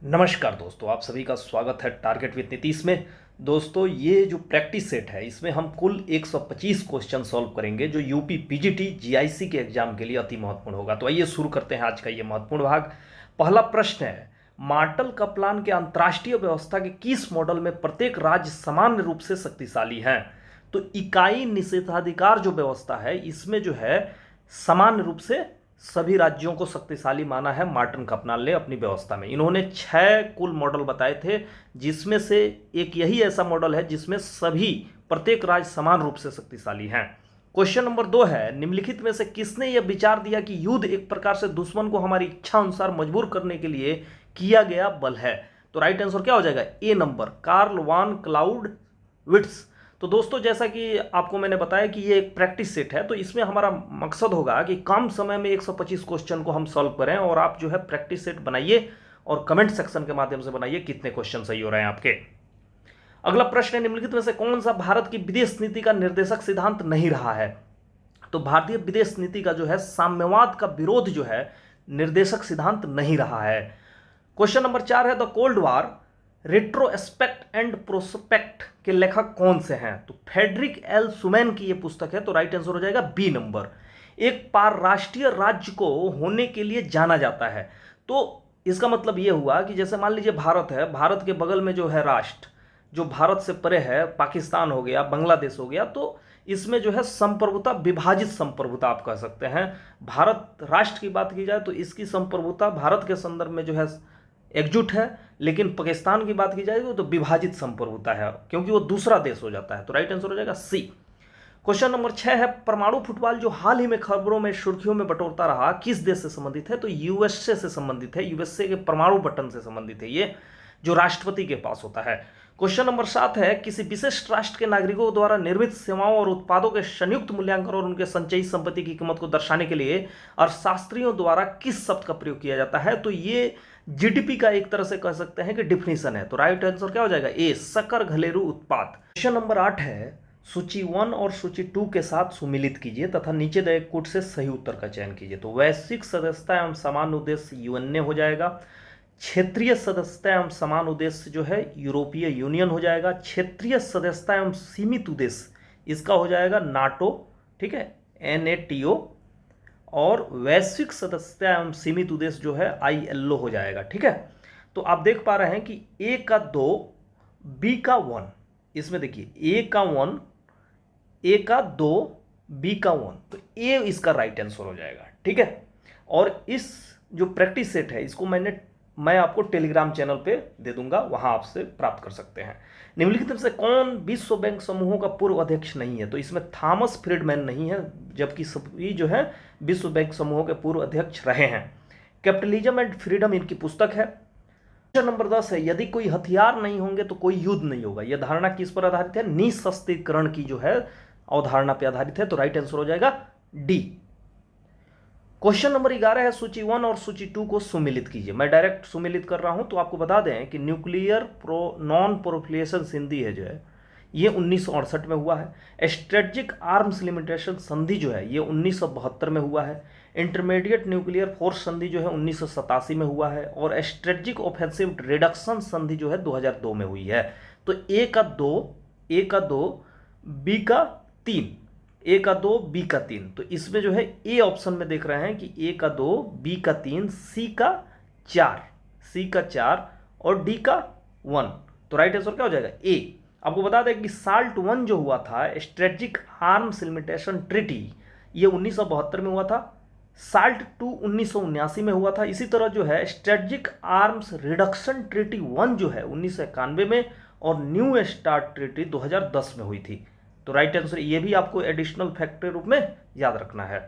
नमस्कार दोस्तों, आप सभी का स्वागत है टारगेट विद नीतीश में। दोस्तों, ये जो प्रैक्टिस सेट है इसमें हम कुल 125 क्वेश्चन सॉल्व करेंगे जो यूपी पीजीटी जीआईसी के एग्जाम के लिए अति महत्वपूर्ण होगा। तो आइए शुरू करते हैं आज का ये महत्वपूर्ण भाग। पहला प्रश्न है, मार्टल कपलान के अंतर्राष्ट्रीय व्यवस्था के किस मॉडल में प्रत्येक राज्य समान रूप से शक्तिशाली है? तो इकाई निषेधाधिकार जो व्यवस्था है इसमें जो है समान रूप से सभी राज्यों को शक्तिशाली माना है मार्टन कपलान ने अपनी व्यवस्था में। इन्होंने 6 कुल मॉडल बताए थे, जिसमें से एक यही ऐसा मॉडल है जिसमें सभी प्रत्येक राज्य समान रूप से शक्तिशाली हैं। क्वेश्चन नंबर 2 है, निम्नलिखित में से किसने यह विचार दिया कि युद्ध एक प्रकार से दुश्मन को हमारी इच्छा अनुसार मजबूर करने के लिए किया गया बल है? तो राइट आंसर क्या हो जाएगा? ए नंबर, कार्ल वान क्लाउडविट्ज। तो दोस्तों, जैसा कि आपको मैंने बताया कि ये एक प्रैक्टिस सेट है, तो इसमें हमारा मकसद होगा कि कम समय में 125 क्वेश्चन को हम सॉल्व करें, और आप जो है प्रैक्टिस सेट बनाइए और कमेंट सेक्शन के माध्यम से बनाइए कितने क्वेश्चन सही हो रहे हैं आपके। अगला प्रश्न है, निम्नलिखित में से कौन सा भारत की विदेश नीति का निर्देशक सिद्धांत नहीं रहा है? तो भारतीय विदेश नीति का जो है साम्यवाद का विरोध जो है निर्देशक सिद्धांत नहीं रहा है। क्वेश्चन नंबर 4 है, the cold war retrospect and prospect के लेखक कौन से हैं? तो फेडरिक एल सुमैन की यह पुस्तक है। तो राइट आंसर हो जाएगा बी नंबर। एक पारराष्ट्रीय राज्य को होने के लिए जाना जाता है, तो इसका मतलब यह हुआ कि जैसे मान लीजिए भारत है, भारत के बगल में जो है राष्ट्र जो भारत से परे है, पाकिस्तान हो गया, बांग्लादेश हो गया, तो इसमें जो है संप्रभुता, विभाजित संप्रभुता आप कह सकते हैं। भारत राष्ट्र की बात की जाए तो इसकी संप्रभुता भारत के संदर्भ में जो है एकजुट है, लेकिन पाकिस्तान की बात की जाए तो विभाजित संप्रभुता है, क्योंकि वो दूसरा देश हो जाता है। तो राइट आंसर हो जाएगा सी। क्वेश्चन नंबर 6 है, परमाणु फुटबॉल जो हाल ही में खबरों में सुर्खियों में बटोरता रहा किस देश से संबंधित है? तो यूएसए से संबंधित है। यूएसए के परमाणु बटन से संबंधित है ये, जो राष्ट्रपति के पास होता है। क्वेश्चन नंबर 7 है, किसी विशिष्ट राष्ट्र के नागरिकों द्वारा निर्मित सेवाओं और उत्पादों के संयुक्त मूल्यांकन और उनके संचयी संपत्ति की कीमत को दर्शाने के लिए अर्थशास्त्रियों द्वारा किस शब्द का प्रयोग किया जाता है? तो ये जीडीपी का एक तरह से कह सकते हैं कि डिफिनीशन है। तो राइट आंसर क्या हो जाएगा? ए, सकल घरेलू उत्पाद। क्वेश्चन नंबर 8 है, सूची 1 और सूची 2 के साथ सुमिलित कीजिए तथा नीचे दिए कोड से सही उत्तर का चयन कीजिए। तो वैश्विक सदस्यता एवं समान उद्देश्य यूएनए हो जाएगा। क्षेत्रीय सदस्यता एवं समान उद्देश्य जो है यूरोपीय यूनियन हो जाएगा। क्षेत्रीय सदस्यता एवं सीमित उद्देश्य इसका हो जाएगा नाटो, ठीक है, NATO। और वैश्विक सदस्यता एवं सीमित उद्देश्य जो है ILO हो जाएगा, ठीक है। तो आप देख पा रहे हैं कि ए का 2, बी का 1, इसमें देखिए ए का 1, ए का 2, बी का 1, तो ए इसका राइट आंसर हो जाएगा, ठीक है। और इस जो प्रैक्टिस सेट है इसको मैं आपको टेलीग्राम चैनल पे दे दूंगा, वहां आपसे प्राप्त कर सकते हैं। निम्नलिखित में से कौन विश्व बैंक समूहों का पूर्व अध्यक्ष नहीं है? तो इसमें थॉमस फ्रीडमैन नहीं है, जबकि सभी जो है विश्व बैंक समूहों के पूर्व अध्यक्ष रहे हैं। कैपिटलिज्म एंड फ्रीडम इनकी पुस्तक है। क्वेश्चन नंबर 10 है, यदि कोई हथियार नहीं होंगे तो कोई युद्ध नहीं होगा। यह धारणा किस पर आधारित है? निशस्त्रीकरण की जो है अवधारणा पर आधारित है। तो राइट आंसर हो जाएगा डी। क्वेश्चन नंबर 11 है, सूची 1 और सूची 2 को सुमिलित कीजिए। मैं डायरेक्ट सुमिलित कर रहा हूं, तो आपको बता दें कि न्यूक्लियर नॉन प्रोलिफरेशन संधि है जो है ये 1968 में हुआ है। स्ट्रेटेजिक आर्म्स लिमिटेशन संधि जो है ये 1972 में हुआ है। इंटरमीडिएट न्यूक्लियर फोर्स संधि जो है 1987 में हुआ है। और स्ट्रेटेजिक ऑफेंसिव रिडक्शन संधि जो है 2002 में हुई है। तो ए का 2, बी का 3, ए का 2, बी का 3। तो इसमें जो है ए ऑप्शन में देख रहे हैं कि ए का 2, बी का 3, सी का 4 और डी का 1। तो राइट आंसर क्या हो जाएगा? ए। आपको बता दें कि साल्ट 1 जो हुआ था, स्ट्रेटेजिक आर्म्स लिमिटेशन ट्रीटी, ये 1972 में हुआ था। साल्ट 2 1979 में हुआ था। इसी तरह जो है स्ट्रेटेजिक आर्म्स रिडक्शन ट्रीटी 1 जो है 1991 में, और न्यू स्टार्ट ट्रीटी 2010 में हुई थी। तो राइट आंसर ये भी आपको एडिशनल फैक्ट के रूप में याद रखना है।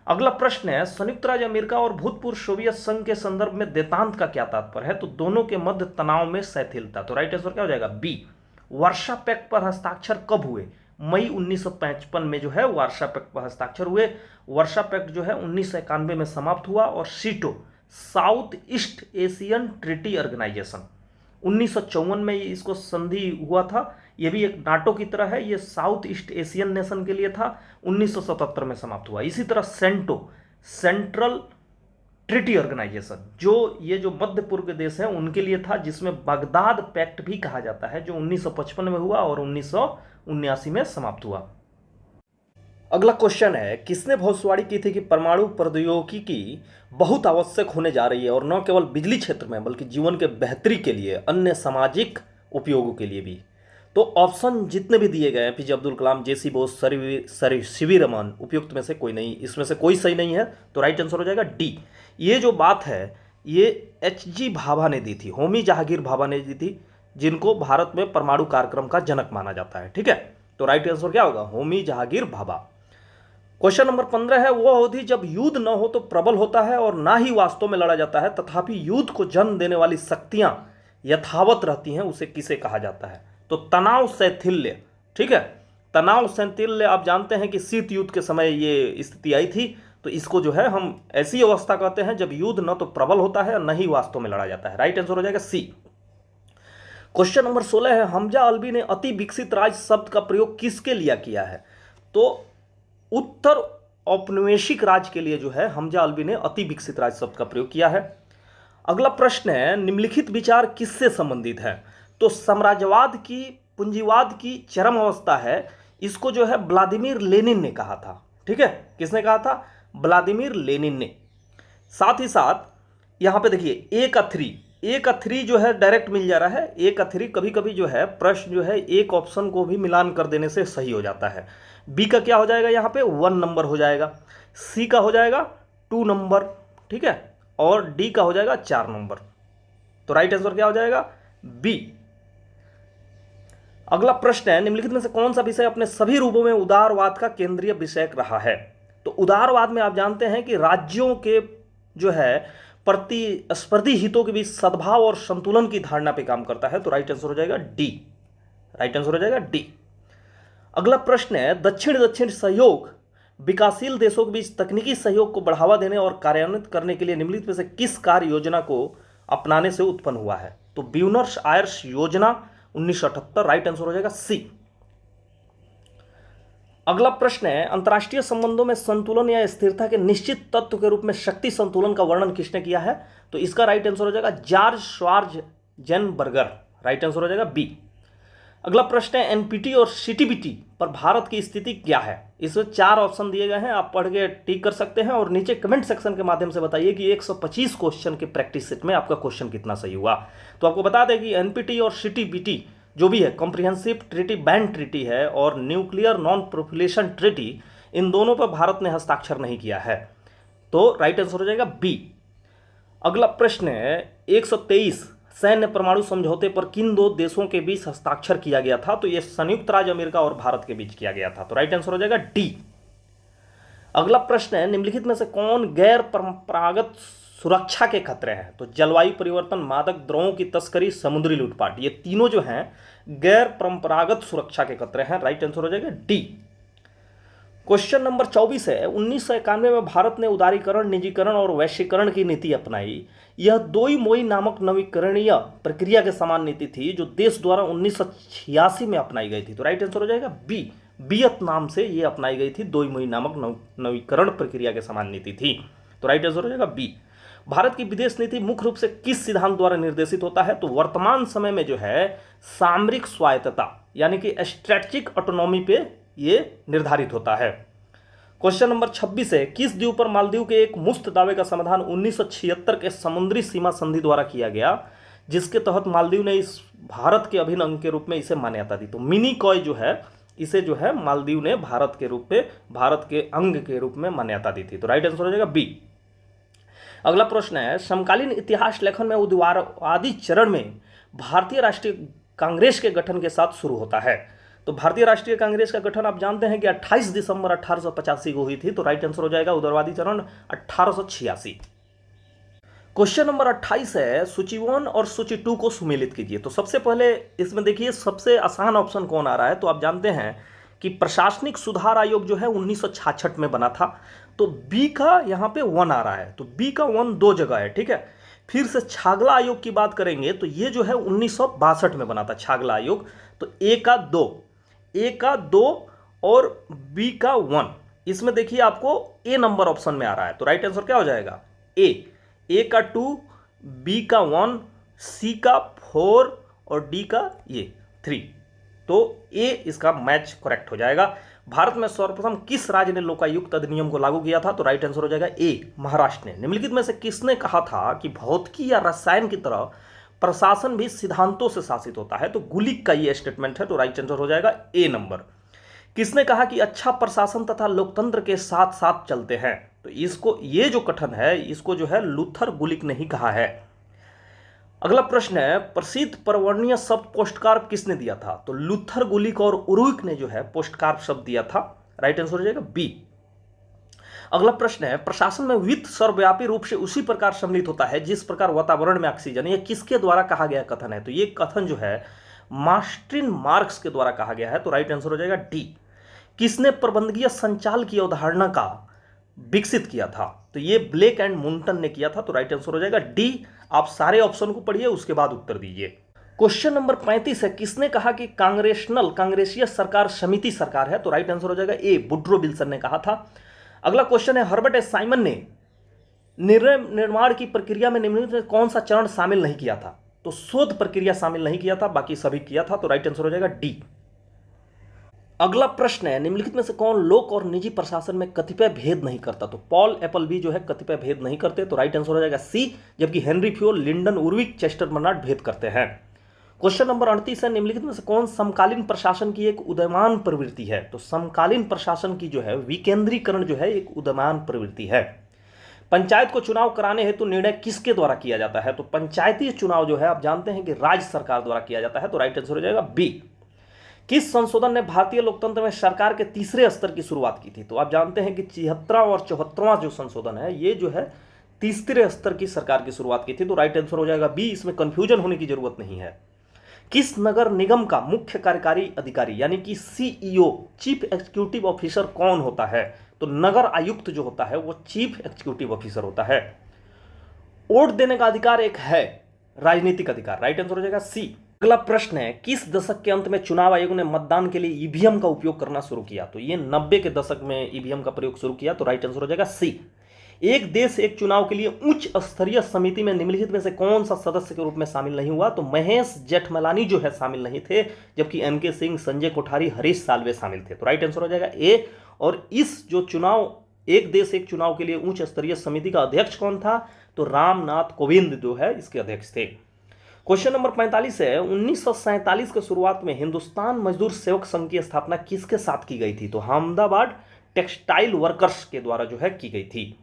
अगला प्रश्न है, संयुक्त राज्य अमेरिका और भूतपूर्व सोवियत संघ के संदर्भ में देतांत का क्या तात्पर्य है? तो दोनों के मध्य तनाव में शिथिलता। तो राइट आंसर क्या हो जाएगा? बी। वार्सा पैक्ट पर हस्ताक्षर कब हुए? मई 1955 में जो है वार्सा पैक्ट पर हस्ताक्षर हुए। वार्सा पैक्ट जो है 1991 में समाप्त हुआ। और SEATO, South East Asian Treaty Organization, 1954 में इसको संधि हुआ था। ये भी एक नाटो की तरह है, ये साउथ ईस्ट एशियन नेशन के लिए था। 1977 में समाप्त हुआ। इसी तरह सेंटो, सेंट्रल ट्रीटी ऑर्गेनाइजेशन, जो ये जो मध्य पूर्व के देश हैं उनके लिए था, जिसमें बगदाद पैक्ट भी कहा जाता है, जो 1955 में हुआ और 1979 में समाप्त हुआ। अगला क्वेश्चन है, किसने भविष्यवाणी की थी कि परमाणु प्रौद्योगिकी बहुत आवश्यक होने जा रही है, और न केवल बिजली क्षेत्र में बल्कि जीवन के बेहतरी के लिए अन्य सामाजिक उपयोगों के लिए भी? तो ऑप्शन जितने भी दिए गए हैं, पीजे अब्दुल कलाम, जेसी बोस, सीवी रमन, उपयुक्त में से कोई नहीं, इसमें से कोई सही नहीं है, तो राइट आंसर हो जाएगा डी। ये जो बात है ये एच.जी. भाभा ने दी थी, होमी जहांगीर भाभा ने दी थी, जिनको भारत में परमाणु कार्यक्रम का जनक माना जाता है। ठीक है, तो राइट आंसर क्या होगा? होमी जहांगीर भाभा। क्वेश्चन नंबर 15 है, वह अवधि जब युद्ध न हो तो प्रबल होता है और ना ही वास्तव में लड़ा जाता है, तथापि युद्ध को जन्म देने वाली शक्तियां यथावत रहती हैं, उसे किसे कहा जाता है? तो तनाव शैथिल्य। ठीक है, तनाव शैथिल्य आप जानते हैं कि शीत युद्ध के समय ये स्थिति आई थी, तो इसको जो है हम ऐसी अवस्था कहते हैं जब युद्ध न तो प्रबल होता है और न ही वास्तव में लड़ा जाता है। राइट आंसर हो जाएगा सी। क्वेश्चन नंबर 16 है, हमजा अल्वी ने अति विकसित राज्य शब्द का प्रयोग किसके लिए किया है? तो उत्तर औपनिवेशिक राज्य के लिए जो है हमजा अल्वी ने अति विकसित राज्य शब्द का प्रयोग किया है। अगला प्रश्न है, निम्नलिखित विचार किससे संबंधित है? तो साम्राज्यवाद की, पूंजीवाद की चरम अवस्था है, इसको जो है व्लादिमीर लेनिन ने कहा था। ठीक है, किसने कहा था? व्लादिमीर लेनिन ने। साथ ही साथ यहां पे देखिए ए का थ्री जो है डायरेक्ट मिल जा रहा है, ए का थ्री। कभी कभी जो है प्रश्न जो है एक ऑप्शन को भी मिलान कर देने से सही हो जाता है। बी का क्या हो जाएगा? यहाँ पे 1 नंबर हो जाएगा, सी का हो जाएगा 2 नंबर, ठीक है, और डी का हो जाएगा 4 नंबर। तो राइट आंसर क्या हो जाएगा? बी। अगला प्रश्न है, निम्नलिखित में से कौन सा विषय अपने सभी रूपों में उदारवाद का केंद्रीय विषय रहा है? तो उदारवाद में आप जानते हैं कि राज्यों के जो है प्रतिस्पर्धी हितों के बीच सद्भाव और संतुलन की धारणा पे काम करता है। तो राइट आंसर हो जाएगा डी। राइट आंसर हो जाएगा डी। अगला प्रश्न है, दक्षिण दक्षिण सहयोग विकासशील देशों के बीच तकनीकी सहयोग को बढ़ावा देने और कार्यान्वित करने के लिए निम्नलिखित में से किस कार्य योजना को अपनाने से उत्पन्न हुआ है? तो ब्यूनर्स आयर्स योजना 1978। राइट आंसर हो जाएगा सी। अगला प्रश्न है, अंतर्राष्ट्रीय संबंधों में संतुलन या स्थिरता के निश्चित तत्व के रूप में शक्ति संतुलन का वर्णन किसने किया है? तो इसका राइट आंसर हो जाएगा जॉर्ज श्वार्ज़ेनबर्गर। राइट आंसर हो जाएगा बी। अगला प्रश्न है, एनपीटी और सीटीबीटी पर भारत की स्थिति क्या है? इसमें 4 ऑप्शन दिए गए हैं, आप पढ़ के टिक कर सकते हैं और नीचे कमेंट सेक्शन के माध्यम से बताइए कि 125 क्वेश्चन के प्रैक्टिस सेट में आपका क्वेश्चन कितना सही हुआ। तो आपको बता दें कि एनपीटी और सीटीबीटी जो भी है, कॉम्प्रिहेंसिव ट्रीटी बैंड ट्रीटी है और न्यूक्लियर नॉन प्रोलिफरेशन ट्रीटी, इन दोनों पर भारत ने हस्ताक्षर नहीं किया है। तो राइट आंसर हो जाएगा बी। अगला प्रश्न है, 123 सैन्य परमाणु समझौते पर किन 2 देशों के बीच हस्ताक्षर किया गया था? तो यह संयुक्त राज्य अमेरिका और भारत के बीच किया गया था। तो राइट आंसर हो जाएगा डी। अगला प्रश्न है, निम्नलिखित में से कौन गैर परंपरागत सुरक्षा के खतरे हैं? तो जलवायु परिवर्तन, मादक द्रव्यों की तस्करी, समुद्री लूटपाट, ये तीनों जो हैं गैर परंपरागत सुरक्षा के खतरे हैं। राइट आंसर हो जाएगा डी। क्वेश्चन नंबर 24 है, 1991 में भारत ने उदारीकरण, निजीकरण और वैश्वीकरण की नीति अपनाई। यह दोई मोई नामक नवीकरणीय प्रक्रिया के समान नीति थी जो देश द्वारा 1986 में अपनाई गई थी। तो राइट आंसर हो जाएगा बी। वियतनाम से यह अपनाई गई थी, दोई मोई नामक नवीकरण प्रक्रिया के समान नीति थी। तो राइट आंसर हो जाएगा बी। भारत की विदेश नीति मुख्य रूप से किस सिद्धांत द्वारा निर्देशित होता है? तो वर्तमान समय में जो है सामरिक स्वायत्तता यानी कि स्ट्रेटेजिक ऑटोनॉमी पे ये निर्धारित होता है। क्वेश्चन नंबर 26 है, किस द्वीप पर मालदीव के एक मुफ्त दावे का समाधान 1976 के समुद्री सीमा संधि द्वारा किया गया, जिसके तहत मालदीव ने इस भारत के अभिन्न अंग के रूप में इसे मान्यता दी? तो मिनीकॉय जो है इसे जो है मालदीव ने भारत के रूप में, भारत के अंग के रूप में मान्यता दी थी। तो राइट आंसर हो जाएगा बी। अगला प्रश्न है, समकालीन इतिहास लेखन में उदारवादी चरण में भारतीय राष्ट्रीय कांग्रेस के गठन के साथ शुरू होता है। तो भारतीय राष्ट्रीय कांग्रेस का गठन आप जानते हैं कि 28 दिसंबर 1885 को हुई थी। तो राइट आंसर हो जाएगा उदारवादी चरण 1886। क्वेश्चन नंबर 28 है, सूची 1 और सूची 2 को सुमेलित कीजिए। तो सबसे पहले इसमें देखिए सबसे आसान ऑप्शन कौन आ रहा है? तो आप जानते हैं कि प्रशासनिक सुधार आयोग जो है 1966 में बना था। तो बी का यहाँ पे 1 आ रहा है, तो बी का 1 2 जगह है, ठीक है। फिर से छागला आयोग की बात करेंगे तो ये जो है 1962 में बना था छागला आयोग। तो ए का 2 और बी का 1, इसमें देखिए आपको ए नंबर ऑप्शन में आ रहा है। तो राइट आंसर क्या हो जाएगा? ए। ए का 2, बी का 1, सी का 4 और डी का ये 3। तो ए इसका मैच करेक्ट हो जाएगा। भारत में सर्वप्रथम किस राज्य ने लोकायुक्त अधिनियम को लागू किया था? तो राइट आंसर हो जाएगा ए, महाराष्ट्र ने। निम्नलिखित में से किसने कहा था कि भौतिकी या रसायन की तरह प्रशासन भी सिद्धांतों से शासित होता है? तो गुलिक का ये स्टेटमेंट है, तो राइट आंसर हो जाएगा ए नंबर। किसने कहा कि अच्छा प्रशासन तथा लोकतंत्र के साथ साथ चलते हैं? तो इसको, ये जो कथन है इसको जो है लूथर गुलिक ने ही कहा है। अगला प्रश्न है, प्रसिद्ध पर्यावरणीय शब्द पोस्टकार्प किसने दिया था? तो लूथर गुलिक और उरुइक ने जो है पोस्टकार्प शब्द दिया था। राइट आंसर हो जाएगा बी। अगला प्रश्न है, प्रशासन में वित्त सर्वव्यापी रूप से उसी प्रकार सम्मिलित होता है जिस प्रकार वातावरण में ऑक्सीजन। यह किसके द्वारा कहा गया कथन है? तो ये कथन जो है मार्टिन मार्क्स के द्वारा कहा गया है। तो राइट आंसर हो जाएगा डी। किसने प्रबंधकीय संचाल की अवधारणा का विकसित किया था? तो ये ब्लेक एंड मुंटन ने किया था। तो राइट आंसर हो जाएगा डी। आप सारे ऑप्शन को पढ़िए, उसके बाद उत्तर दीजिए। क्वेश्चन नंबर 35 है, किसने कहा कि कांग्रेसीय सरकार समिति सरकार है? तो राइट आंसर हो जाएगा ए, वुड्रो विल्सन ने कहा था। अगला क्वेश्चन है, हर्बर्ट ए साइमन ने निर्णय निर्माण की प्रक्रिया में निम्नलिखित में कौन सा चरण शामिल नहीं किया था? तो शोध प्रक्रिया शामिल नहीं किया था, बाकी सभी किया था। तो राइट आंसर हो जाएगा डी। अगला प्रश्न है, निम्नलिखित में से कौन लोक और निजी प्रशासन में कतिपय भेद नहीं करता? तो पॉल एप्पलबी जो है कतिपय भेद नहीं करते। तो राइट आंसर हो जाएगा सी, जबकि Henri Fayol, Lyndall Urwick, Chester Barnard भेद करते हैं। क्वेश्चन नंबर 38 है, निम्नलिखित में से कौन समकालीन प्रशासन की एक उदयमान प्रवृत्ति है? तो समकालीन प्रशासन की जो है विकेंद्रीकरण जो है एक उदयमान प्रवृत्ति है। पंचायत को चुनाव कराने हेतु निर्णय किसके द्वारा किया जाता है? तो पंचायती चुनाव जो है आप जानते हैं कि राज्य सरकार द्वारा किया जाता है। तो राइट आंसर हो जाएगा बी। किस संशोधन ने भारतीय लोकतंत्र में सरकार के तीसरे स्तर की शुरुआत की थी? तो आप जानते हैं कि 76वां और 74वां जो संशोधन है ये जो है तीसरे स्तर की सरकार की शुरुआत की थी। तो राइट आंसर हो जाएगा बी, इसमें कंफ्यूजन होने की जरूरत नहीं है। किस नगर निगम का मुख्य कार्यकारी अधिकारी यानी कि सीईओ, चीफ एग्जीक्यूटिव ऑफिसर कौन होता है? तो नगर आयुक्त जो होता है वो चीफ एग्जीक्यूटिव ऑफिसर होता है। वोट देने का अधिकार एक है राजनीतिक अधिकार। राइट आंसर हो जाएगा सी। अगला प्रश्न है, किस दशक के अंत में चुनाव आयोग ने मतदान के लिए ईवीएम का उपयोग करना शुरू किया? तो ये 90 के दशक में ईवीएम का प्रयोग शुरू किया। तो राइट आंसर हो जाएगा सी। एक देश एक चुनाव के लिए उच्च स्तरीय समिति में निम्नलिखित में से कौन सा सदस्य के रूप में शामिल नहीं हुआ? तो महेश जेठमलानी जो है शामिल नहीं थे, जबकि एनके सिंह, संजय कोठारी, हरीश साल्वे शामिल थे। तो राइट आंसर हो जाएगा ए। और इस जो चुनाव, एक देश एक चुनाव के लिए उच्च स्तरीय समिति का अध्यक्ष कौन था? तो रामनाथ कोविंद जो है इसके अध्यक्ष थे। क्वेश्चन नंबर 45 है, 1947 के शुरुआत में हिंदुस्तान मजदूर सेवक संघ की स्थापना किसके साथ की गई थी? तो अहमदाबाद टेक्सटाइल वर्कर्स के द्वारा जो है की गई थी।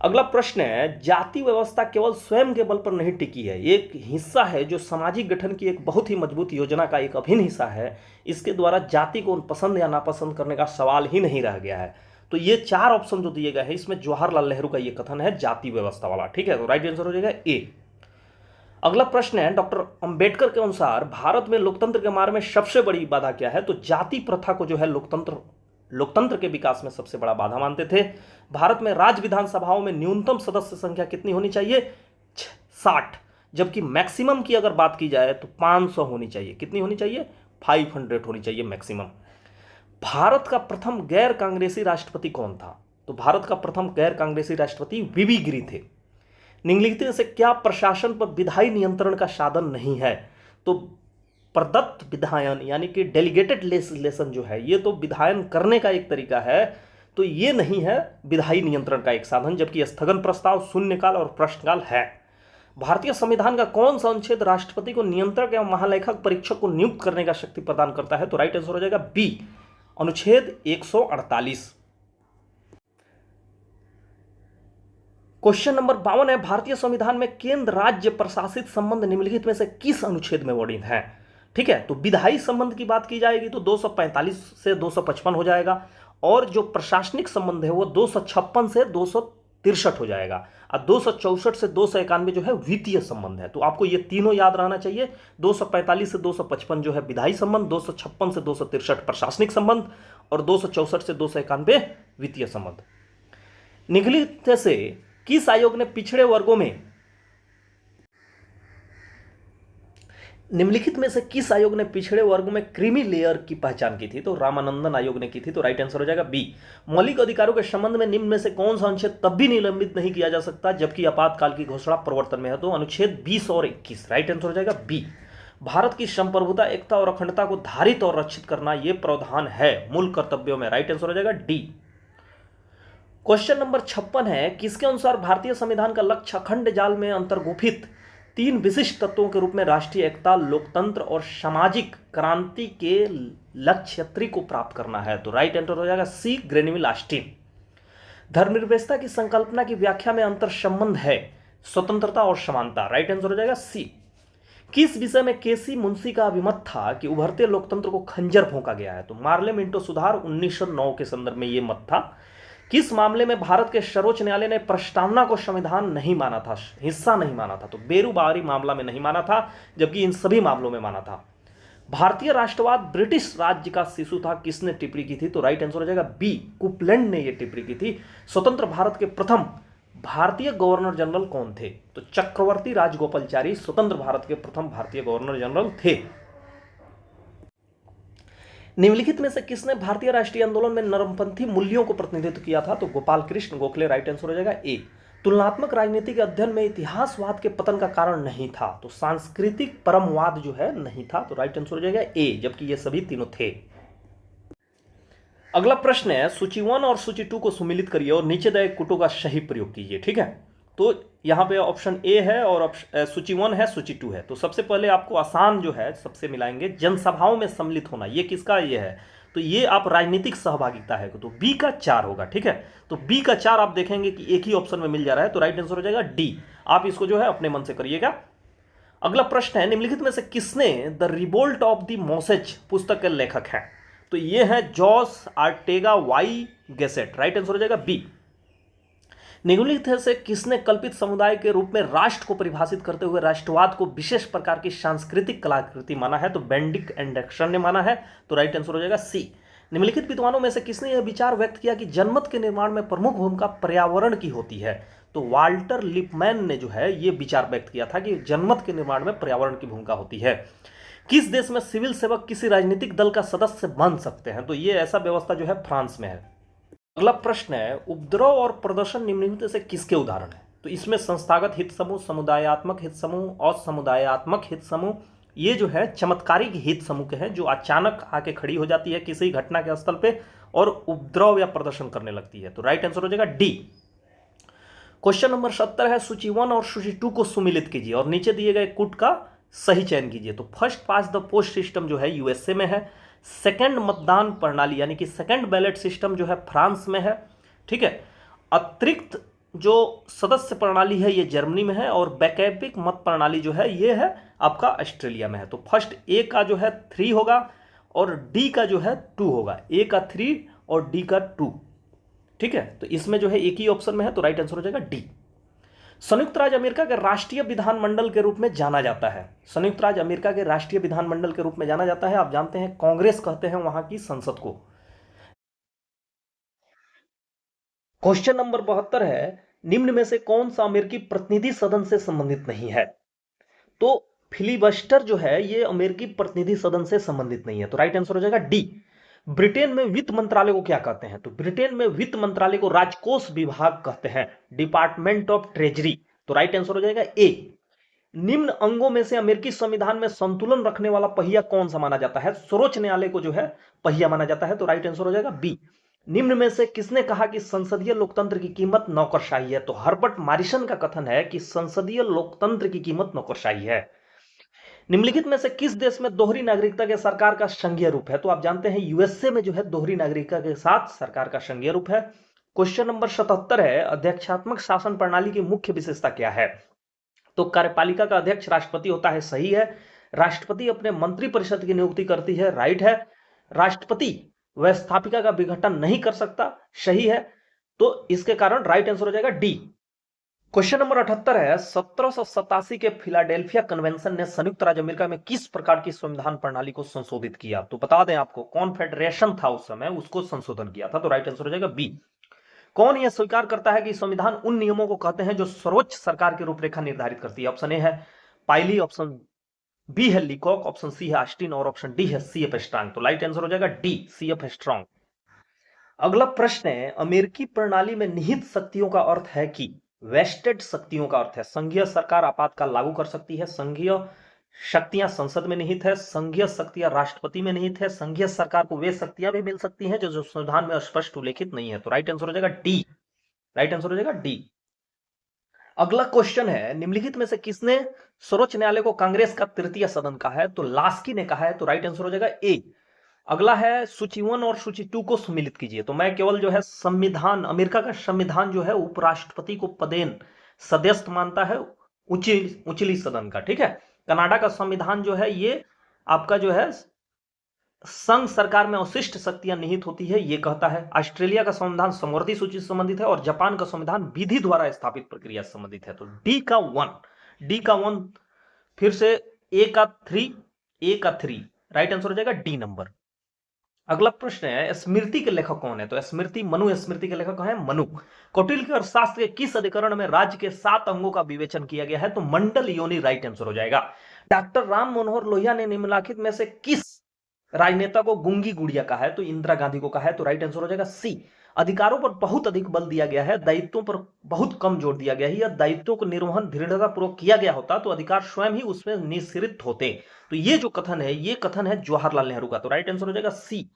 अगला प्रश्न है, जाति व्यवस्था केवल स्वयं के बल पर नहीं टिकी है, एक हिस्सा है जो सामाजिक गठन की एक बहुत ही मजबूत योजना का एक अभिन्न हिस्सा है। इसके द्वारा जाति को पसंद या नापसंद करने का सवाल ही नहीं रह गया है। तो ये 4 ऑप्शन जो दिए गए हैं इसमें जवाहरलाल नेहरू का ये कथन है जाति व्यवस्था वाला। ठीक है, तो राइट आंसर हो जाएगा ए। अगला प्रश्न है, डॉक्टर अंबेडकर के अनुसार भारत में लोकतंत्र के मार्ग में सबसे बड़ी बाधा क्या है? तो जाति प्रथा को जो है लोकतंत्र के विकास में सबसे बड़ा बाधा मानते थे। भारत में राज्य विधानसभाओं में न्यूनतम सदस्य संख्या कितनी होनी चाहिए? 60, जबकि मैक्सिमम की अगर बात की जाए तो 500 होनी चाहिए। कितनी होनी चाहिए? 500 होनी चाहिए मैक्सिमम। भारत का प्रथम गैर कांग्रेसी राष्ट्रपति कौन था? तो भारत का प्रथम गैर कांग्रेसी राष्ट्रपति वीवी गिरी थे। निम्नलिखित से क्या प्रशासन पर विधायी नियंत्रण का साधन नहीं है? तो प्रदत्त विधायन यानी कि डेलीगेटेड लेजिस्लेशन जो है ये तो विधायन करने का एक तरीका है, तो ये नहीं है विधायी नियंत्रण का एक साधन, जबकि स्थगन प्रस्ताव, शून्यकाल और प्रश्नकाल है। भारतीय संविधान का कौन सा अनुच्छेद राष्ट्रपति को नियंत्रक एवं महालेखक परीक्षक को नियुक्त करने का शक्ति प्रदान करता है? तो राइट आंसर हो जाएगा बी, अनुच्छेद 148। क्वेश्चन नंबर 52 है, भारतीय संविधान में केंद्र राज्य प्रशासित संबंध निम्नलिखित में से किस अनुच्छेद में वर्णित है? ठीक है, तो विधायी संबंध की बात की जाएगी तो 245 से 255 हो जाएगा, और जो प्रशासनिक संबंध है वो 256 से 263 हो जाएगा, और 264 से 291 जो है वित्तीय संबंध है। तो आपको ये तीनों याद रहना चाहिए। 245 से 255 जो है विधायी संबंध, 256 से 263 प्रशासनिक संबंध, और 264 से 291 वित्तीय संबंध। निम्नलिखित से किस आयोग ने पिछड़े वर्गों में निम्नलिखित में से किस आयोग ने पिछड़े वर्ग में क्रीमी लेयर की पहचान की थी? तो रामानंदन आयोग ने की थी। तो राइट आंसर हो जाएगा बी। मौलिक अधिकारों के संबंध में निम्न में से कौन सा अनुच्छेद तब भी निलंबित नहीं किया जा सकता जबकि आपातकाल की घोषणा प्रवर्तन में है? तो अनुच्छेद 20 और 21। राइट आंसर हो जाएगा बी। भारत की संप्रभुता, एकता और अखंडता को धारित और रक्षित करना यह प्रावधान है मूल कर्तव्यों में। राइट आंसर हो जाएगा डी। क्वेश्चन नंबर 56 है, किसके अनुसार भारतीय संविधान का लक्ष्य अखंड जाल में अंतर्गुफित 3 विशिष्ट तत्वों के रूप में राष्ट्रीय एकता, लोकतंत्र और सामाजिक क्रांति के लक्ष्य को प्राप्त करना है? तो राइट आंसर हो जाएगा सी, ग्रेनविल ऑस्टिन। धर्मनिरपेक्षता की संकल्पना की व्याख्या में अंतर संबंध है स्वतंत्रता और समानता। राइट आंसर हो जाएगा सी। किस विषय में केसी मुंशी का अभिमत था कि उभरते लोकतंत्र को खंजर भोंका गया है? तो मार्ले मिंटो सुधार 1909 के संदर्भ में यह मत था। किस मामले में भारत के सर्वोच्च न्यायालय ने प्रस्तावना को संविधान नहीं माना था, हिस्सा नहीं माना था? तो बेरूबारी मामला में नहीं माना था, जबकि इन सभी मामलों में माना था। भारतीय राष्ट्रवाद ब्रिटिश राज्य का शिशु था, किसने टिप्पणी की थी? तो राइट आंसर हो जाएगा बी, कुपलैंड ने यह टिप्पणी की थी। स्वतंत्र भारत के प्रथम भारतीय गवर्नर जनरल कौन थे? तो चक्रवर्ती राजगोपालचारी स्वतंत्र भारत के प्रथम भारतीय गवर्नर जनरल थे। निम्नलिखित में से किसने भारतीय राष्ट्रीय आंदोलन में नरमपंथी मूल्यों को प्रतिनिधित्व किया था? तो गोपाल कृष्ण गोखले। राइट आंसर हो जाएगा ए। तुलनात्मक राजनीति के अध्ययन में इतिहासवाद के पतन का कारण नहीं था, तो सांस्कृतिक परमवाद जो है नहीं था। तो राइट आंसर हो जाएगा ए, जबकि ये सभी तीनों थे। अगला प्रश्न है, सूची 1 और सूची 2 को सुमिलित करिए और नीचे दिए कुटों का सही प्रयोग कीजिए। ठीक है, तो यहां पे ऑप्शन ए है और सूची 1 है, सूची 2 है। तो सबसे पहले आपको आसान जो है सबसे मिलाएंगे, जनसभाओं में सम्मिलित होना, ये किसका ये है? तो ये आप राजनीतिक सहभागिता है, तो बी का 4 होगा। ठीक है, तो बी का 4 आप देखेंगे कि एक ही ऑप्शन में मिल जा रहा है, तो राइट आंसर हो जाएगा डी। आप इसको जो है अपने मन से करिएगा। अगला प्रश्न है, निम्नलिखित में से किसने the revolt of the masses पुस्तक के लेखक हैं? तो ये है Jose Ortega y Gasset. Right answer हो जाएगा बी। निम्नलिखित से किसने कल्पित समुदाय के रूप में राष्ट्र को परिभाषित करते हुए राष्ट्रवाद को विशेष प्रकार की सांस्कृतिक कलाकृति माना है? तो बेंडिक एंड एक्शन ने माना है। तो राइट आंसर हो जाएगा सी। निम्नलिखित विद्वानों में से किसने यह विचार व्यक्त किया कि जनमत के निर्माण में प्रमुख भूमिका पर्यावरण की होती है? तो वाल्टर लिपमैन ने जो है यह विचार व्यक्त किया था कि जनमत के निर्माण में पर्यावरण की भूमिका होती है। किस देश में सिविल सेवक किसी राजनीतिक दल का सदस्य बन सकते हैं? तो यह ऐसा व्यवस्था जो है फ्रांस में है। अगला प्रश्न है, उपद्रव और प्रदर्शन निम्नलिखित से किसके उदाहरण है? तो इसमें संस्थागत हित समूह, समुदायात्मक हित समूह और समुदायात्मक हित समूह, ये जो है चमत्कारिक हित समूह के हैं जो अचानक आके खड़ी हो जाती है किसी घटना के स्थल पे और उपद्रव या प्रदर्शन करने लगती है। तो राइट आंसर हो जाएगा डी। क्वेश्चन नंबर 70 है, सूची 1 और सूची 2 को सुमिलित कीजिए और नीचे दिए गए कूट का सही चयन कीजिए। तो first pass the post system जो है यूएसए में है, सेकंड मतदान प्रणाली यानी कि सेकंड बैलेट सिस्टम जो है फ्रांस में है। ठीक है, अतिरिक्त जो सदस्य प्रणाली है ये जर्मनी में है और वैकल्पिक मत प्रणाली जो है ये है आपका ऑस्ट्रेलिया में है। तो फर्स्ट ए का जो है 3 होगा और डी का जो है 2 होगा, ए का 3 और डी का 2। ठीक है, तो इसमें जो है एक ही ऑप्शन में है, तो राइट आंसर हो जाएगा डी। संयुक्त राज्य अमेरिका के राष्ट्रीय विधानमंडल के रूप में जाना जाता है, संयुक्त राज्य अमेरिका के राष्ट्रीय विधानमंडल के रूप में जाना जाता है, आप जानते हैं कांग्रेस कहते हैं वहां की संसद को। क्वेश्चन नंबर 72 है, निम्न में से कौन सा अमेरिकी प्रतिनिधि सदन से संबंधित नहीं है? तो फिलिबस्टर जो है ये अमेरिकी प्रतिनिधि सदन से संबंधित नहीं है, तो राइट आंसर हो जाएगा डी। ब्रिटेन में वित्त मंत्रालय को क्या कहते हैं? तो ब्रिटेन में वित्त मंत्रालय को राजकोष विभाग कहते हैं, डिपार्टमेंट ऑफ ट्रेजरी। तो राइट आंसर हो जाएगा ए। निम्न अंगों में से अमेरिकी संविधान में संतुलन रखने वाला पहिया कौन सा माना जाता है? सर्वोच्च न्यायालय को जो है पहिया माना जाता है, तो राइट आंसर हो जाएगा बी। निम्न में से किसने कहा कि संसदीय लोकतंत्र की कीमत नौकरशाही है? तो हर्बर्ट मॉरिसन का कथन है कि संसदीय लोकतंत्र की कीमत नौकरशाही है। निम्नलिखित में से किस देश में दोहरी नागरिकता के सरकार का संघीय रूप है? तो आप जानते हैं यूएसए में जो है दोहरी नागरिकता के साथ सरकार का संघीय रूप है। क्वेश्चन नंबर 77 है, अध्यक्षात्मक शासन प्रणाली की मुख्य विशेषता क्या है? तो कार्यपालिका का अध्यक्ष राष्ट्रपति होता है, सही है। राष्ट्रपति अपने मंत्रिपरिषद की नियुक्ति करती है, राइट है। राष्ट्रपति व्यवस्थापिका का विघटन नहीं कर सकता, सही है। तो इसके कारण राइट आंसर हो जाएगा डी। क्वेश्चन नंबर 78 है, 1787 के फिलाडेल्फिया कन्वेंशन ने संयुक्त राज्य अमेरिका में किस प्रकार की संविधान प्रणाली को संशोधित किया? तो बता दें आपको, कॉन्फेडरेशन था उस समय, उसको संशोधन किया था, तो राइट आंसर हो जाएगा बी। कौन यह स्वीकार करता है कि संविधान उन नियमों को कहते हैं जो सर्वोच्च सरकार की रूपरेखा निर्धारित करती है? ऑप्शन ए है पाइली, ऑप्शन बी है लीकॉक, ऑप्शन सी है ऑस्टिन और ऑप्शन डी है सी एफ स्ट्रांग। तो राइट आंसर हो जाएगा डी, सी एफ स्ट्रांग। अगला प्रश्न है, अमेरिकी प्रणाली में निहित शक्तियों का अर्थ है कि, वेस्टेड शक्तियों का अर्थ है संघीय सरकार आपातकाल लागू कर सकती है, संघीय शक्तियां संसद में निहित है, संघीय शक्तियां राष्ट्रपति में निहित है, संघीय सरकार को वे शक्तियां भी मिल सकती हैं जो संविधान में स्पष्ट उल्लेखित नहीं है। तो राइट आंसर हो जाएगा डी, राइट आंसर हो जाएगा डी। अगला क्वेश्चन है, निम्नलिखित में से किसने सर्वोच्च न्यायालय को कांग्रेस का तृतीय सदन कहा है? तो लास्की ने कहा है। तो राइट आंसर हो जाएगा ए। अगला है, सूची 1 और सूची 2 को सम्मिलित कीजिए। तो मैं केवल जो है संविधान, अमेरिका का संविधान जो है उपराष्ट्रपति को पदेन सदस्य मानता है उचली सदन का, ठीक है। कनाडा का संविधान जो है ये आपका जो है संघ सरकार में अवशिष्ट शक्तियां निहित होती है, ये कहता है। ऑस्ट्रेलिया का संविधान समवर्ती सूची से संबंधित है और जापान का संविधान विधि द्वारा स्थापित प्रक्रिया से संबंधित है। तो डी का 1, फिर से ए का 3, राइट आंसर हो जाएगा डी नंबर। अगला प्रश्न है, स्मृति के लेखक कौन है? तो स्मृति मनु स्मृति के लेखक है मनु। कौटिल्य के अर्थशास्त्र के किस अधिकरण में राज्य के 7 अंगों का विवेचन किया गया है? तो मंडल योनि, राइट आंसर हो जाएगा। डॉक्टर राम मनोहर लोहिया ने निम्नलिखित में से किस राजनेता को गूंगी गुड़िया कहा है? तो इंदिरा गांधी को कहा है। तो राइट आंसर हो जाएगा सी। अधिकारों पर बहुत अधिक बल दिया गया है, दायित्वों पर बहुत कम जोर दिया गया है। या दायित्वों को निर्वहन दृढ़ता पूर्वक किया गया होता तो अधिकार स्वयं ही उसमें निःसृत होते। तो ये जो कथन है, ये कथन है जवाहरलाल नेहरू का। तो राइट आंसर हो जाएगा सी।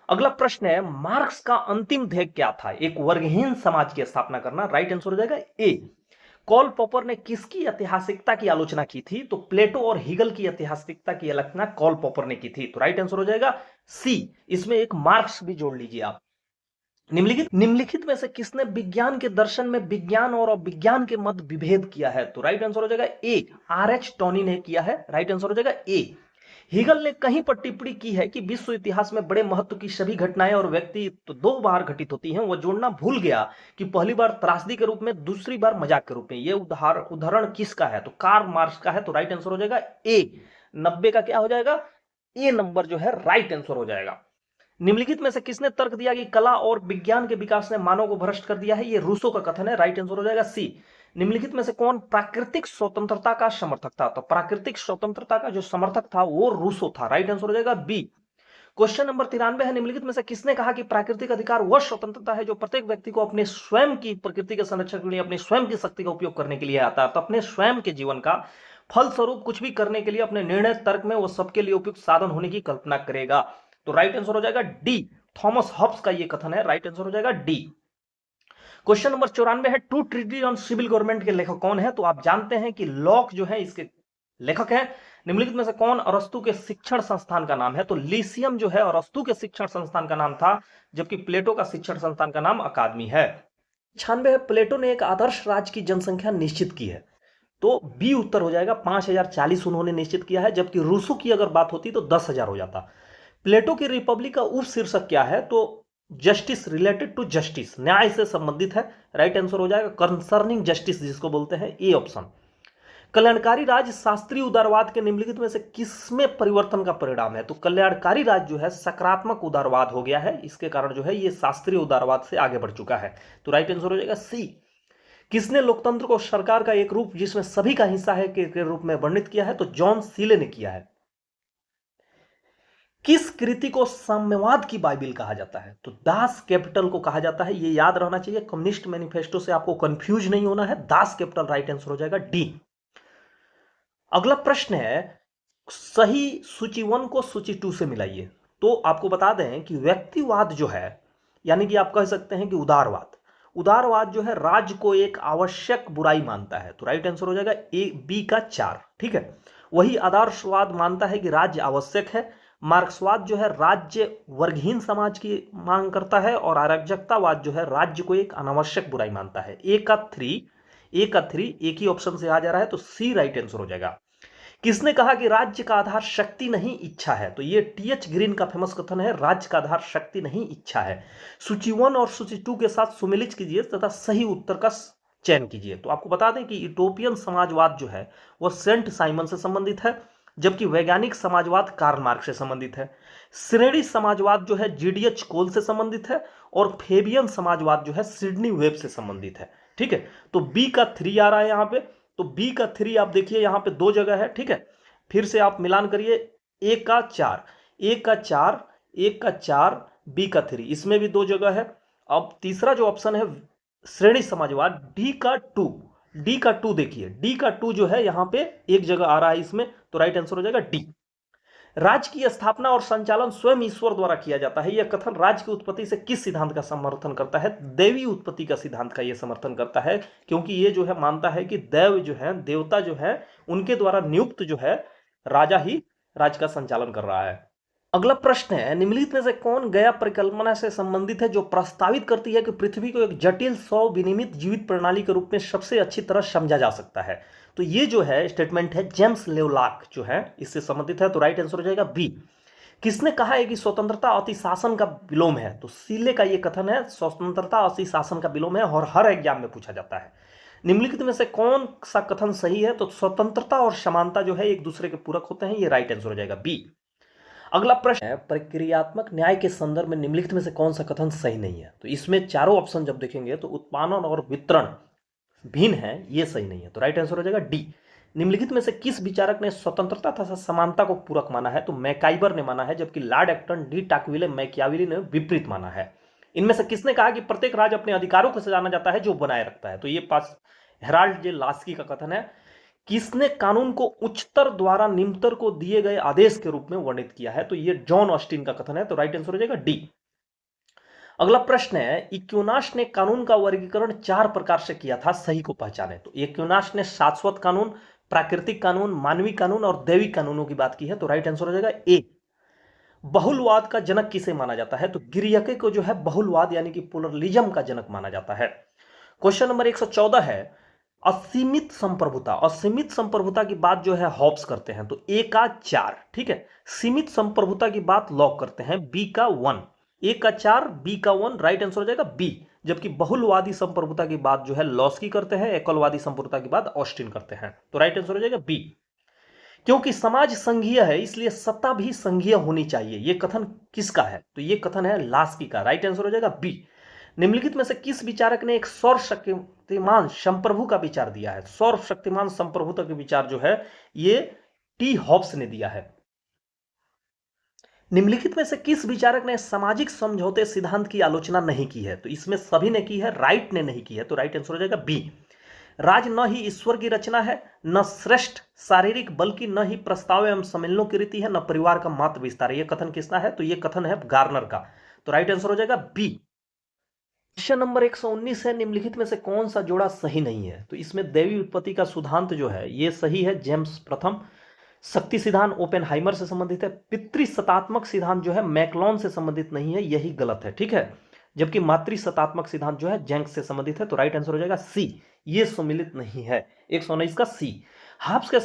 अगला प्रश्न है, मार्क्स का अंतिम ध्येय क्या था? एक वर्गहीन समाज की स्थापना करना। राइट आंसर हो जाएगा ए। कॉल पॉपर ने किसकी ऐतिहासिकता की आलोचना की थी? तो प्लेटो और हीगल की ऐतिहासिकता की आलोचना कॉल पॉपर ने की थी। तो राइट आंसर हो जाएगा सी। इसमें एक मार्क्स भी जोड़ लीजिए आप। निम्नलिखित में से किसने विज्ञान के दर्शन में विज्ञान और अविज्ञान के मध्य विभेद किया है? तो राइट आंसर हो जाएगा ए, आर एच टॉनी ने किया है। राइट आंसर हो जाएगा ए। हीगल ने कहीं पर टिप्पणी की है कि विश्व इतिहास में बड़े महत्व की सभी घटनाएं और व्यक्ति तो 2 बार घटित होती हैं। वह जोड़ना भूल गया कि पहली बार त्रासदी के रूप में, दूसरी बार मजाक के रूप में। यह उदाहरण किसका है? तो कार्ल मार्क्स का है। तो राइट आंसर हो जाएगा ए। 90 का क्या हो जाएगा? ए नंबर जो है राइट आंसर हो जाएगा। निम्नलिखित में से किसने तर्क दिया कि कला और विज्ञान के विकास ने मानव को भ्रष्ट कर दिया है? ये रूसो का कथन है। राइट आंसर हो जाएगा सी। निम्नलिखित में से कौन प्राकृतिक स्वतंत्रता का समर्थक था? तो प्राकृतिक स्वतंत्रता का जो समर्थक था वो रूसो था। राइट आंसर हो जाएगा बी। क्वेश्चन नंबर 93 है, निम्नलिखित में से किसने कहा कि प्राकृतिक अधिकार वह स्वतंत्रता है जो प्रत्येक व्यक्ति को अपने स्वयं की प्रकृति के संरक्षण के लिए अपने स्वयं की शक्ति का उपयोग करने के लिए आता है? तो अपने स्वयं के जीवन का फलस्वरूप कुछ भी करने के लिए अपने निर्णय तर्क में वो सबके लिए उपयुक्त साधन होने की कल्पना करेगा। तो राइट आंसर हो जाएगा डी। थॉमस हॉब्स का ये कथन है। राइट आंसर हो जाएगा डी। क्वेश्चन नंबर 94 है, 2 ट्रीटी ऑन सिविल गवर्नमेंट के लेखक कौन है? तो आप जानते हैं कि लॉक जो है इसके लेखक है। निम्नलिखित में से कौन अरस्तु के शिक्षण संस्थान का नाम है? तो लीसियम जो है अरस्तु के शिक्षण संस्थान का नाम था, जबकि प्लेटो का शिक्षण संस्थान का नाम अकादमी है। 96 है, प्लेटो ने एक आदर्श राज्य की जनसंख्या निश्चित की है। तो बी उत्तर हो जाएगा। 5040 उन्होंने निश्चित किया है, जबकि रूसो की अगर बात होती तो 10,000 हो जाता। प्लेटो की रिपब्लिक का उप शीर्षक क्या है? तो जस्टिस, रिलेटेड टू जस्टिस, न्याय से संबंधित है। राइट आंसर हो जाएगा कंसर्निंग जस्टिस, जिसको बोलते हैं, ए ऑप्शन। कल्याणकारी राज्य शास्त्रीय उदारवाद के निम्नलिखित में से किसमें परिवर्तन का परिणाम है? तो कल्याणकारी राज्य जो है सकारात्मक उदारवाद हो गया है, इसके कारण जो है ये शास्त्रीय उदारवाद से आगे बढ़ चुका है। तो राइट आंसर हो जाएगा सी। किसने लोकतंत्र को सरकार का एक रूप जिसमें सभी का हिस्सा है के रूप में वर्णित किया है? तो जॉन सीले ने किया है। किस कृति को साम्यवाद की बाइबिल कहा जाता है? तो दास कैपिटल को कहा जाता है। ये याद रहना चाहिए, कम्युनिस्ट मैनिफेस्टो से आपको कंफ्यूज नहीं होना है। दास कैपिटल राइट आंसर हो जाएगा डी। अगला प्रश्न है, सही सूची 1 को सूची 2 से मिलाइए। तो आपको बता दें कि व्यक्तिवाद जो है, यानी कि आप कह सकते हैं कि उदारवाद जो है राज्य को एक आवश्यक बुराई मानता है। तो राइट आंसर हो जाएगा ए, बी का 4, ठीक है। वही आदर्शवाद मानता है कि राज्य आवश्यक है। मार्क्सवाद जो है राज्य वर्गहीन समाज की मांग करता है, और अराजकतावाद जो है राज्य को एक अनावश्यक बुराई मानता है। ए का 3 एक ही ऑप्शन से आ जा रहा है, तो सी राइट आंसर हो जाएगा। किसने कहा कि राज्य का आधार शक्ति नहीं इच्छा है? तो ये टी.एच. ग्रीन का फेमस कथन है, राज्य का आधार शक्ति नहीं इच्छा है। सूची 1 और सूची 2 के साथ सुमेलित कीजिए तथा सही उत्तर का चयन कीजिए। तो आपको बता दें कि यूटोपियन समाजवाद जो है वह सेंट साइमन से संबंधित है, जबकि वैज्ञानिक समाजवाद कार्ल मार्क्स से संबंधित है। श्रेणी समाजवाद जो है जीडीएच कोल से संबंधित है, और फेबियन समाजवाद जो है सिडनी वेब से संबंधित है, ठीक है। तो बी का 3 आ रहा है यहाँ पे। तो बी का 3 आप देखिए यहाँ पे 2 जगह है, ठीक है। फिर से आप मिलान करिए, ए का 4, ए का 4, ए का 4, बी का 3, इसमें भी 2 जगह है। अब तीसरा जो ऑप्शन है श्रेणी समाजवाद, डी का 2, डी का 2 देखिए, डी का 2 जो है यहां पे एक जगह आ रहा है इसमें, तो राइट आंसर हो जाएगा डी। राज्य की स्थापना और संचालन स्वयं ईश्वर द्वारा किया जाता है, यह कथन राज्य की उत्पत्ति से किस सिद्धांत का समर्थन करता है? दैवी उत्पत्ति का सिद्धांत का यह समर्थन करता है, क्योंकि ये जो है मानता है कि दैव जो है, देवता जो है, उनके द्वारा नियुक्त जो है राजा ही राज्य का संचालन कर रहा है। अगला प्रश्न है, निम्नलिखित में से कौन गया परिकल्पना से संबंधित है जो प्रस्तावित करती है कि पृथ्वी को एक जटिल सौ विनियमित जीवित प्रणाली के रूप में सबसे अच्छी तरह समझा जा सकता है? तो ये जो है स्टेटमेंट है जेम्स लेवलॉक जो है इससे संबंधित है, तो राइट आंसर हो जाएगा बी। किसने कहा है कि स्वतंत्रता अति शासन का विलोम है? तो सीले का ये कथन है, स्वतंत्रता अति शासन का विलोम है, और हर एग्जाम में पूछा जाता है। निम्नलिखित में से कौन सा कथन सही है? तो स्वतंत्रता और समानता जो है एक दूसरे के पूरक होते हैं, ये राइट आंसर हो जाएगा बी। अगला प्रश्न है, प्रक्रियात्मक न्याय के संदर्भ में निम्नलिखित में से कौन सा कथन सही नहीं है? तो इसमें चारों ऑप्शन जब देखेंगे तो उत्पादन और वितरण भिन्न है, ये सही नहीं है, तो राइट आंसर हो जाएगा डी। निम्नलिखित में से किस विचारक ने स्वतंत्रता तथा समानता को पूरक माना है? तो मैकाइबर ने माना है, जबकि लॉर्ड एक्टन, डी टाकविले, मैकियावेली ने विपरीत माना है। इनमें से किसने कहा कि प्रत्येक राज्य अपने अधिकारों को सजाना जाता है जो बनाए रखता है? तो ये पास हेराल्ड जे लास्की का कथन है। किसने कानून को उच्चतर द्वारा निम्नतर को दिए गए आदेश के रूप में वर्णित किया है? तो ये जॉन ऑस्टिन का कथन है, तो राइट आंसर हो जाएगा डी। अगला प्रश्न है, इक्विनाश ने कानून का वर्गीकरण 4 प्रकार से किया था, सही को पहचाने। तो इक्विनाश ने शाश्वत कानून, प्राकृतिक कानून, मानवीय कानून और दैविक कानूनों की बात की है, तो राइट आंसर हो जाएगा ए। बहुलवाद का जनक किसे माना जाता है? तो गिरियके को जो है बहुलवाद यानी कि प्लुरलिज्म का जनक माना जाता है। क्वेश्चन नंबर 114 है, असीमित संप्रभुता, असीमित संप्रभुता की बात जो है हॉब्स करते हैं, तो ए का 4, ठीक है। सीमित संप्रभुता की बात लॉक करते हैं, बी का 1, ए का 4, बी का 1, राइट आंसर हो जाएगा बी। जबकि बहुलवादी संप्रभुता की बात जो है लॉस्की करते हैं, एकलवादी संप्रभुता की बात ऑस्टिन करते हैं, तो राइट आंसर हो जाएगा बी। क्योंकि समाज संघीय है इसलिए सत्ता भी संघीय होनी चाहिए, यह कथन किसका है? तो यह कथन है लास्की का, राइट आंसर हो जाएगा बी। निम्नलिखित में से किस विचारक ने एक सर्वशक्तिमान संप्रभु का विचार दिया है? सर्वशक्तिमान संप्रभुता के विचार जो है ये टी हॉब्स ने दिया है। निम्नलिखित में से किस विचारक ने सामाजिक समझौते सिद्धांत की आलोचना नहीं की है? तो इसमें सभी ने की है, राइट ने नहीं की है, तो राइट आंसर हो जाएगा बी। राज न ही ईश्वर की रचना है, न श्रेष्ठ शारीरिक, बल्कि न ही प्रस्ताव एवं सम्मेलनों की रीति है, न परिवार का मात्र विस्तार। यह कथन किसका है? तो यह कथन है गार्नर का, तो राइट आंसर हो जाएगा बी। क्वेश्चन नंबर 119 है, निम्नलिखित में से कौन सा जोड़ा सही नहीं है? तो इसमें दैवी उत्पत्ति का सिद्धांत जो है यह सही है, जेम्स प्रथम। शक्ति सिद्धांत ओपेनहाइमर से संबंधित है। पितृसत्तात्मक सिद्धांत जो है मैक्लॉन से संबंधित नहीं है, यही गलत है, ठीक है। जबकि मातृसत्तात्मक सिद्धांत जो है जेंक्स से संबंधित है, तो राइट आंसर हो जाएगा सी, ये सम्मिलित नहीं है। 119 का सी। हाब्स के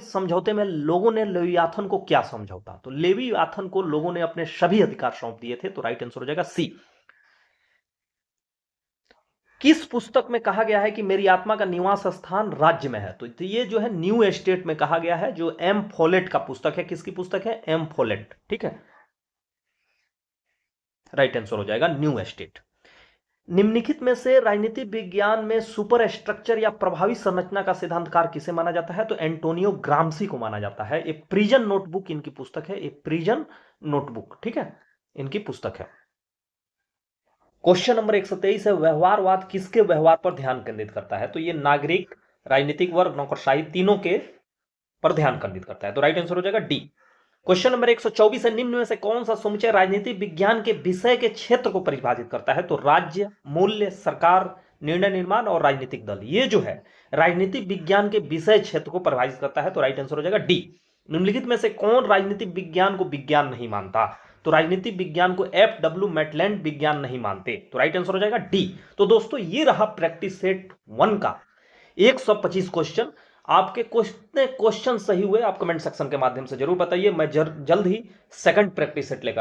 समझौते में लोगों ने लेवियाथन को क्या समझौता? तो लेवियाथन को लोगों ने अपने सभी अधिकार सौंप दिए थे, तो राइट आंसर हो जाएगा सी। किस पुस्तक में कहा गया है कि मेरी आत्मा का निवास स्थान राज्य में है? तो ये जो है न्यू एस्टेट में कहा गया है, जो एम फोलेट का पुस्तक है। किसकी पुस्तक है? एम फोलेट, ठीक है, राइट आंसर हो जाएगा न्यू एस्टेट। निम्नलिखित में से राजनीतिक विज्ञान में सुपर स्ट्रक्चर या प्रभावी संरचना का सिद्धांतकार किसे माना जाता है? तो एंटोनियो ग्राम्सी को माना जाता है। ए प्रिजन नोटबुक इनकी पुस्तक है, ए प्रिजन नोटबुक, ठीक है, इनकी पुस्तक है। क्वेश्चन नंबर 123 है, व्यवहारवाद किसके व्यवहार पर ध्यान केंद्रित करता है? तो ये नागरिक, राजनीतिक वर्ग, नौकरशाही, तीनों के पर ध्यान केंद्रित करता है, तो राइट आंसर हो जाएगा डी। क्वेश्चन नंबर 124 है, निम्न में से कौन सा समुच्चय राजनीतिक विज्ञान के विषय के क्षेत्र को परिभाषित करता है? तो राज्य, मूल्य, सरकार, निर्णय निर्माण और राजनीतिक दल, ये जो है राजनीतिक विज्ञान के विषय क्षेत्र को परिभाषित करता है, तो राइट आंसर हो जाएगा डी। निम्नलिखित में से कौन राजनीतिक विज्ञान को विज्ञान नहीं मानता? तो राजनीतिक विज्ञान को एफ.डब्ल्यू. मैटलैंड विज्ञान नहीं मानते, तो राइट आंसर हो जाएगा डी। तो दोस्तों ये रहा प्रैक्टिस सेट 1 का 125 क्वेश्चन। आपके कितने क्वेश्चन सही हुए आप कमेंट सेक्शन के माध्यम से जरूर बताइए। मैं जल्द ही सेकंड प्रैक्टिस सेट लेकर